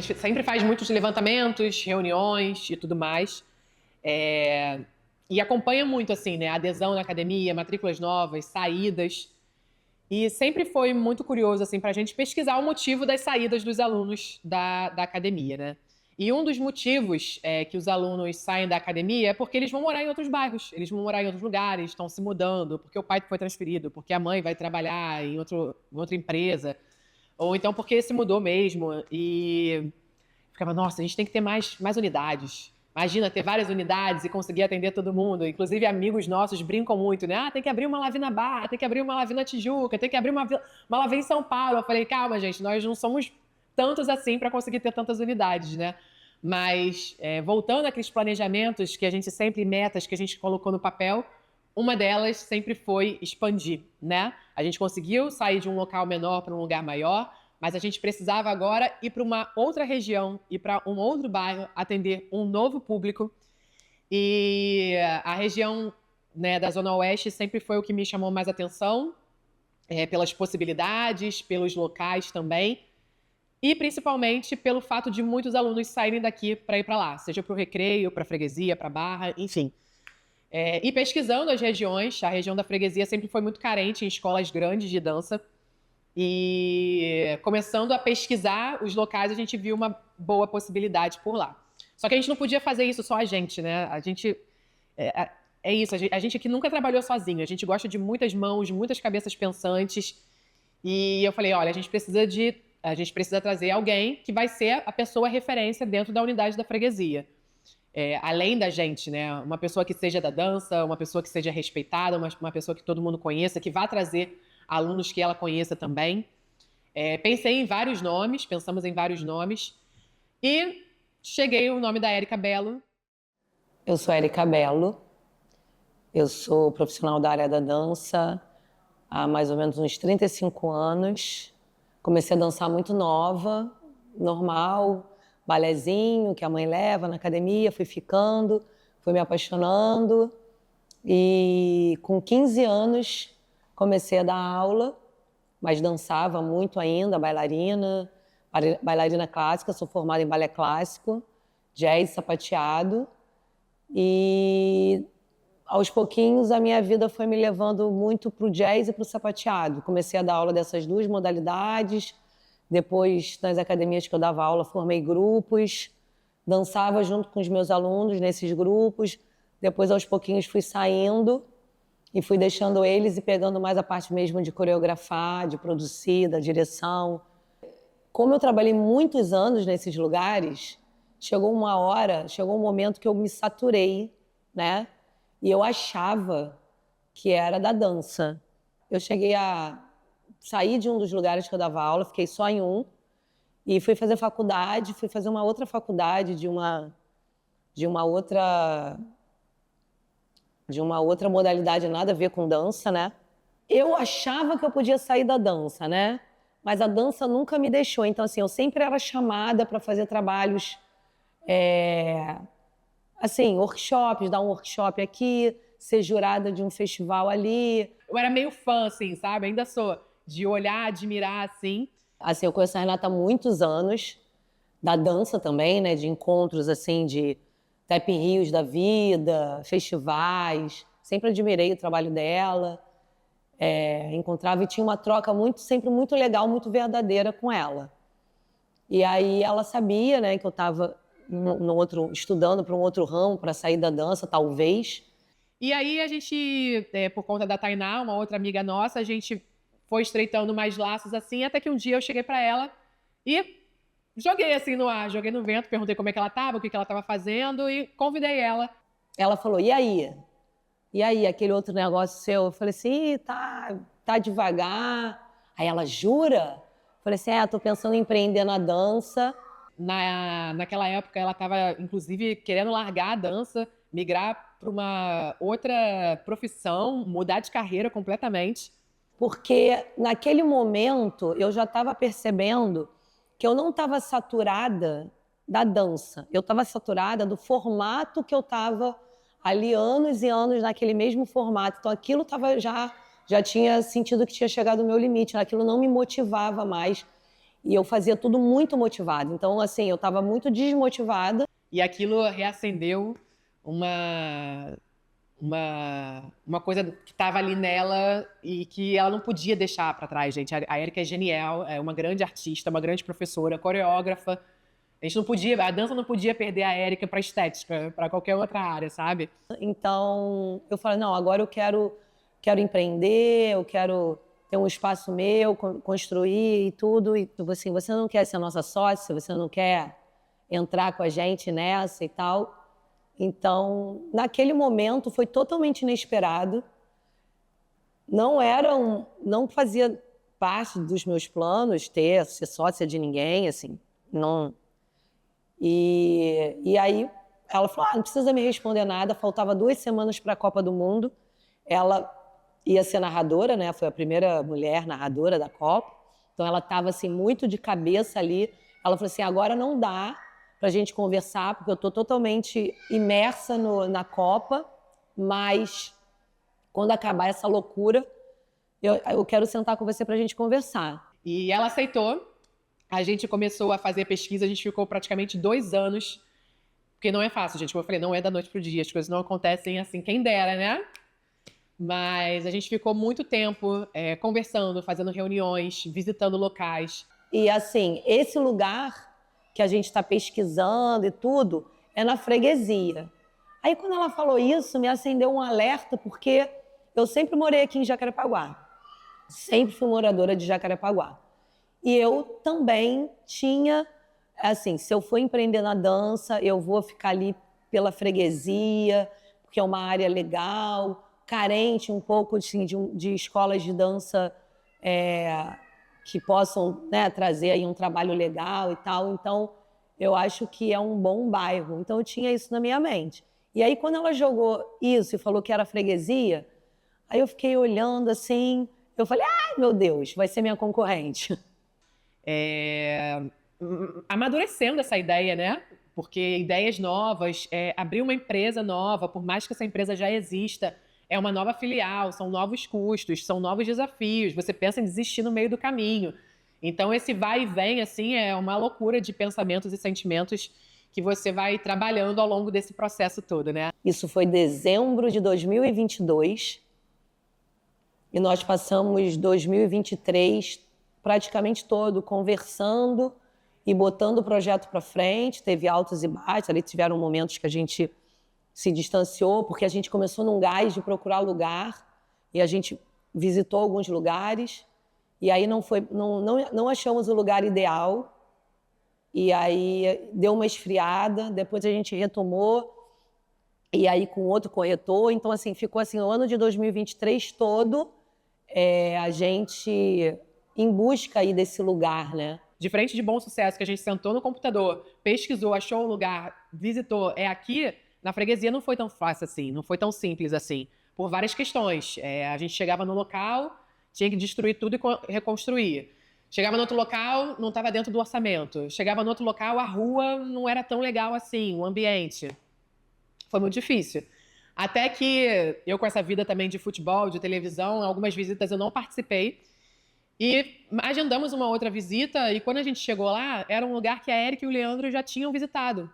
gente sempre faz muitos levantamentos, reuniões e tudo mais. E acompanha muito, assim, né? Adesão na academia, matrículas novas, saídas. E sempre foi muito curioso, assim, para a gente pesquisar o motivo das saídas dos alunos da academia, né? E um dos motivos que os alunos saem da academia é porque eles vão morar em outros bairros, eles vão morar em outros lugares, estão se mudando, porque o pai foi transferido, porque a mãe vai trabalhar em outra empresa, ou então porque se mudou mesmo. E ficava, nossa, a gente tem que ter mais unidades. Imagina ter várias unidades e conseguir atender todo mundo. Inclusive, amigos nossos brincam muito, né? Ah, tem que abrir uma Lavina Barra, tem que abrir uma Lavina Tijuca, tem que abrir uma Lavina em São Paulo. Eu falei, calma, gente, nós não somos tantos assim para conseguir ter tantas unidades, né? Mas, voltando àqueles planejamentos que a gente sempre, metas que a gente colocou no papel, uma delas sempre foi expandir, né? A gente conseguiu sair de um local menor para um lugar maior, mas a gente precisava agora ir para uma outra região, ir para um outro bairro, atender um novo público. E a região, né, da Zona Oeste sempre foi o que me chamou mais atenção, pelas possibilidades, pelos locais também, e principalmente pelo fato de muitos alunos saírem daqui para ir para lá, seja para o Recreio, para a Freguesia, para a Barra, enfim. E pesquisando as regiões, a região da Freguesia sempre foi muito carente em escolas grandes de dança. E começando a pesquisar os locais, a gente viu uma boa possibilidade por lá. Só que a gente não podia fazer isso só a gente, né? A gente... É isso, a gente aqui nunca trabalhou sozinho. A gente gosta de muitas mãos, de muitas cabeças pensantes. E eu falei, olha, a gente precisa trazer alguém que vai ser a pessoa referência dentro da unidade da freguesia. Além da gente, né? Uma pessoa que seja da dança, uma pessoa que seja respeitada, uma pessoa que todo mundo conheça, que vá trazer alunos que ela conheça também. Pensamos em vários nomes, e cheguei o nome da Érica Bello. Eu sou Érica Bello, eu sou profissional da área da dança há mais ou menos uns 35 anos. Comecei a dançar muito nova, normal, balezinho que a mãe leva na academia, fui ficando, fui me apaixonando e com 15 anos comecei a dar aula, mas dançava muito ainda, bailarina clássica, sou formada em balé clássico, jazz, sapateado. E aos pouquinhos a minha vida foi me levando muito para o jazz e para o sapateado. Comecei a dar aula dessas duas modalidades, depois nas academias que eu dava aula formei grupos, dançava junto com os meus alunos nesses grupos, depois aos pouquinhos fui saindo e fui deixando eles e pegando mais a parte mesmo de coreografar, de produzir, da direção. Como eu trabalhei muitos anos nesses lugares, chegou um momento que eu me saturei, né? E eu achava que era da dança. Eu cheguei a sair de um dos lugares que eu dava aula, fiquei só em um, e fui fazer faculdade, fui fazer uma outra faculdade de uma outra modalidade, nada a ver com dança, né? Eu achava que eu podia sair da dança, né? Mas a dança nunca me deixou. Então, assim, eu sempre era chamada para fazer trabalhos, assim, workshops, dar um workshop aqui, ser jurada de um festival ali. Eu era meio fã, assim, sabe? Ainda sou, de olhar, admirar, assim. Assim, eu conheço a Renata há muitos anos, da dança também, né? De encontros, assim, de Tap Rios da vida, festivais. Sempre admirei o trabalho dela. Encontrava e tinha uma troca sempre muito legal, muito verdadeira com ela. E aí ela sabia, né, que eu estava estudando para um outro ramo, para sair da dança, talvez. E aí a gente, por conta da Tainá, uma outra amiga nossa, a gente foi estreitando mais laços assim, até que um dia eu cheguei para ela e joguei assim no ar, joguei no vento, perguntei como é que ela estava, o que ela estava fazendo e convidei ela. Ela falou, e aí? E aí, aquele outro negócio seu? Eu falei assim, tá devagar. Aí ela, jura? Eu falei assim, tô pensando em empreender na dança. Naquela época, ela estava, inclusive, querendo largar a dança, migrar para uma outra profissão, mudar de carreira completamente. Porque naquele momento, eu já estava percebendo que eu não estava saturada da dança. Eu estava saturada do formato que eu estava ali anos e anos naquele mesmo formato. Então aquilo já tinha sentido que tinha chegado ao meu limite, aquilo não me motivava mais. E eu fazia tudo muito motivada. Então, assim, eu estava muito desmotivada. E aquilo reacendeu uma coisa que estava ali nela e que ela não podia deixar para trás, gente. A Érica é genial, é uma grande artista, uma grande professora, coreógrafa. A gente não podia, a dança não podia perder a Érica para estética, para qualquer outra área, sabe? Então, eu falei, não, agora eu quero empreender, eu quero ter um espaço meu, construir e tudo. E assim, você não quer ser nossa sócia, você não quer entrar com a gente nessa e tal. Então, naquele momento foi totalmente inesperado. Não fazia parte dos meus planos ser sócia de ninguém, assim, não. E aí ela falou, não precisa me responder nada, faltava 2 semanas para a Copa do Mundo, ela ia ser narradora, né? Foi a primeira mulher narradora da Copa, então ela estava assim, muito de cabeça ali, ela falou assim, agora não dá para a gente conversar, porque eu estou totalmente imersa na Copa, mas quando acabar essa loucura, eu quero sentar com você para a gente conversar. E ela aceitou. A gente começou a fazer pesquisa, a gente ficou praticamente 2 anos, porque não é fácil, gente. Como eu falei, não é da noite pro dia, as coisas não acontecem assim, quem dera, né? Mas a gente ficou muito tempo conversando, fazendo reuniões, visitando locais. E assim, esse lugar que a gente está pesquisando e tudo é na freguesia. Aí quando ela falou isso, me acendeu um alerta, porque eu sempre morei aqui em Jacarepaguá. Sempre fui moradora de Jacarepaguá. E eu também tinha, assim, se eu for empreender na dança, eu vou ficar ali pela freguesia, porque é uma área legal, carente um pouco assim, de escolas de dança que possam, né, trazer aí um trabalho legal e tal. Então, eu acho que é um bom bairro. Então, eu tinha isso na minha mente. E aí, quando ela jogou isso e falou que era freguesia, aí eu fiquei olhando assim, eu falei, ai, meu Deus, vai ser minha concorrente. Amadurecendo essa ideia, né? Porque ideias novas, abrir uma empresa nova, por mais que essa empresa já exista, é uma nova filial, são novos custos, são novos desafios. Você pensa em desistir no meio do caminho. Então, esse vai e vem, assim, é uma loucura de pensamentos e sentimentos que você vai trabalhando ao longo desse processo todo, né? Isso foi dezembro de 2022 e nós passamos 2023 praticamente todo conversando e botando o projeto para frente. Teve altos e baixos, ali tiveram momentos que a gente se distanciou, porque a gente começou num gás de procurar lugar e a gente visitou alguns lugares e aí não achamos o lugar ideal. E aí deu uma esfriada, depois a gente retomou, e aí com outro corretor. Então, assim, ficou assim, o ano de 2023 todo, a gente em busca aí desse lugar, né? Diferente de Bom Sucesso, que a gente sentou no computador, pesquisou, achou um lugar, visitou, é aqui, na freguesia não foi tão fácil assim, não foi tão simples assim, por várias questões. A gente chegava no local, tinha que destruir tudo e reconstruir. Chegava no outro local, não estava dentro do orçamento. Chegava no outro local, a rua não era tão legal assim, o ambiente. Foi muito difícil. Até que eu, com essa vida também de futebol, de televisão, algumas visitas eu não participei. E agendamos uma outra visita, e quando a gente chegou lá, era um lugar que a Érica e o Leandro já tinham visitado.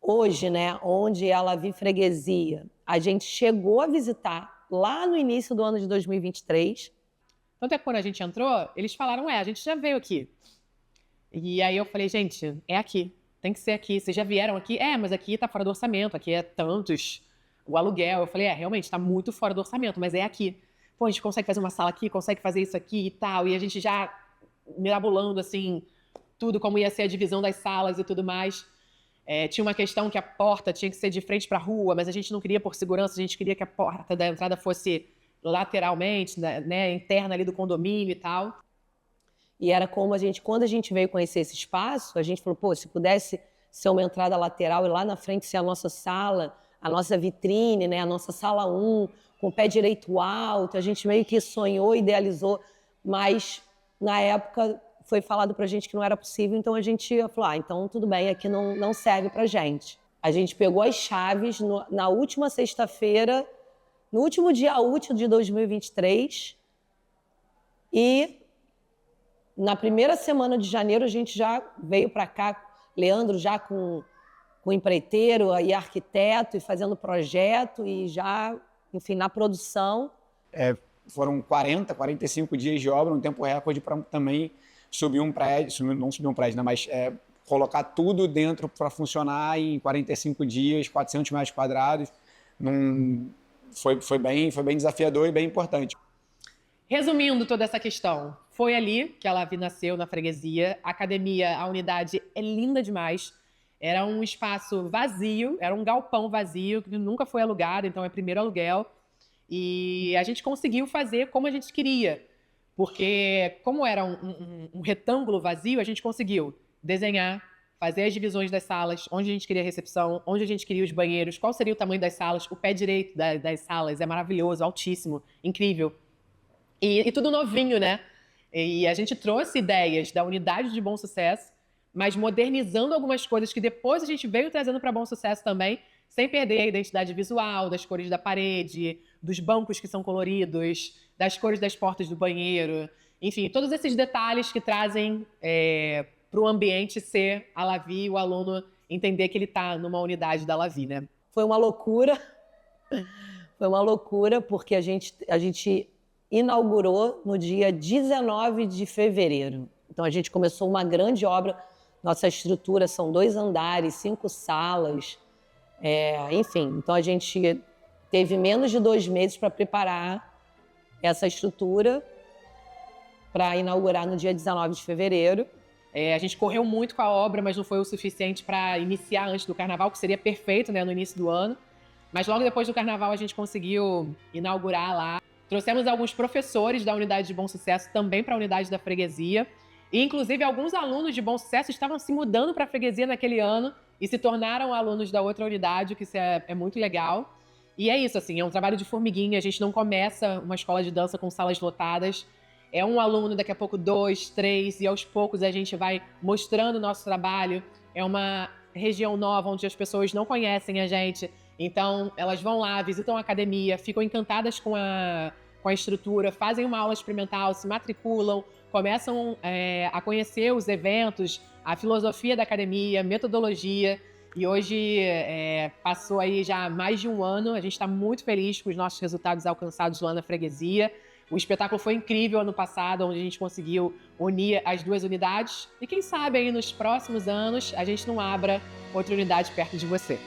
Hoje, né, onde ela vive freguesia, a gente chegou a visitar lá no início do ano de 2023. Tanto é que quando a gente entrou, eles falaram, a gente já veio aqui. E aí eu falei, gente, é aqui, tem que ser aqui. Vocês já vieram aqui? Mas aqui tá fora do orçamento, aqui é tantos, o aluguel. Eu falei, realmente, tá muito fora do orçamento, mas é aqui. Pô, a gente consegue fazer uma sala aqui, consegue fazer isso aqui e tal. E a gente já mirabolando, assim, tudo, como ia ser a divisão das salas e tudo mais. Tinha uma questão que a porta tinha que ser de frente para a rua, mas a gente não queria por segurança, a gente queria que a porta da entrada fosse lateralmente, né, interna ali do condomínio e tal. E era como quando a gente veio conhecer esse espaço, a gente falou, pô, se pudesse ser uma entrada lateral e lá na frente ser a nossa sala, a nossa vitrine, né, a nossa sala 1, com o pé direito alto, a gente meio que sonhou, idealizou, mas na época foi falado pra gente que não era possível, então a gente falou, então tudo bem, aqui não serve pra gente. A gente pegou as chaves na última sexta-feira, no último dia útil de 2023, e Na primeira semana de janeiro, a gente já veio para cá, Leandro já com empreiteiro e arquiteto, e fazendo projeto, e já, enfim, na produção. Foram 45 dias de obra, um tempo recorde para também subir um prédio, não subir um prédio, né, mas colocar tudo dentro para funcionar em 45 dias, 400 metros quadrados. Foi bem desafiador e bem importante. Resumindo toda essa questão, foi ali que a Lavi nasceu, na freguesia. A academia, a unidade é linda demais. Era um espaço vazio, era um galpão vazio, que nunca foi alugado, então é primeiro aluguel. E a gente conseguiu fazer como a gente queria, porque como era um retângulo vazio, a gente conseguiu desenhar, fazer as divisões das salas, onde a gente queria a recepção, onde a gente queria os banheiros, qual seria o tamanho das salas. O pé direito das salas é maravilhoso, altíssimo, incrível. E tudo novinho, né? E a gente trouxe ideias da unidade de Bom Sucesso, mas modernizando algumas coisas que depois a gente veio trazendo para Bom Sucesso também, sem perder a identidade visual, das cores da parede, dos bancos que são coloridos, das cores das portas do banheiro. Enfim, todos esses detalhes que trazem para o ambiente ser a Lavi, o aluno entender que ele está numa unidade da Lavi, né? Foi uma loucura. Foi uma loucura, porque a gente inaugurou no dia 19 de fevereiro. Então, a gente começou uma grande obra. Nossa estrutura são 2 andares, 5 salas. Enfim, então a gente teve menos de 2 meses para preparar essa estrutura para inaugurar no dia 19 de fevereiro. A gente correu muito com a obra, mas não foi o suficiente para iniciar antes do Carnaval, que seria perfeito, né, no início do ano. Mas logo depois do Carnaval a gente conseguiu inaugurar lá. Trouxemos alguns professores da unidade de Bom Sucesso também para a unidade da freguesia. E, inclusive, alguns alunos de Bom Sucesso estavam se mudando para a freguesia naquele ano e se tornaram alunos da outra unidade, o que isso é muito legal. E é isso, assim, é um trabalho de formiguinha. A gente não começa uma escola de dança com salas lotadas. É um aluno, daqui a pouco 2, 3, e aos poucos a gente vai mostrando o nosso trabalho. É uma região nova onde as pessoas não conhecem a gente. Então, elas vão lá, visitam a academia, ficam encantadas com a estrutura, fazem uma aula experimental, se matriculam, começam a conhecer os eventos, a filosofia da academia, metodologia. E hoje passou aí já mais de um ano, a gente está muito feliz com os nossos resultados alcançados lá na freguesia. O espetáculo foi incrível ano passado, onde a gente conseguiu unir as 2 unidades. E quem sabe aí nos próximos anos a gente não abra outra unidade perto de você.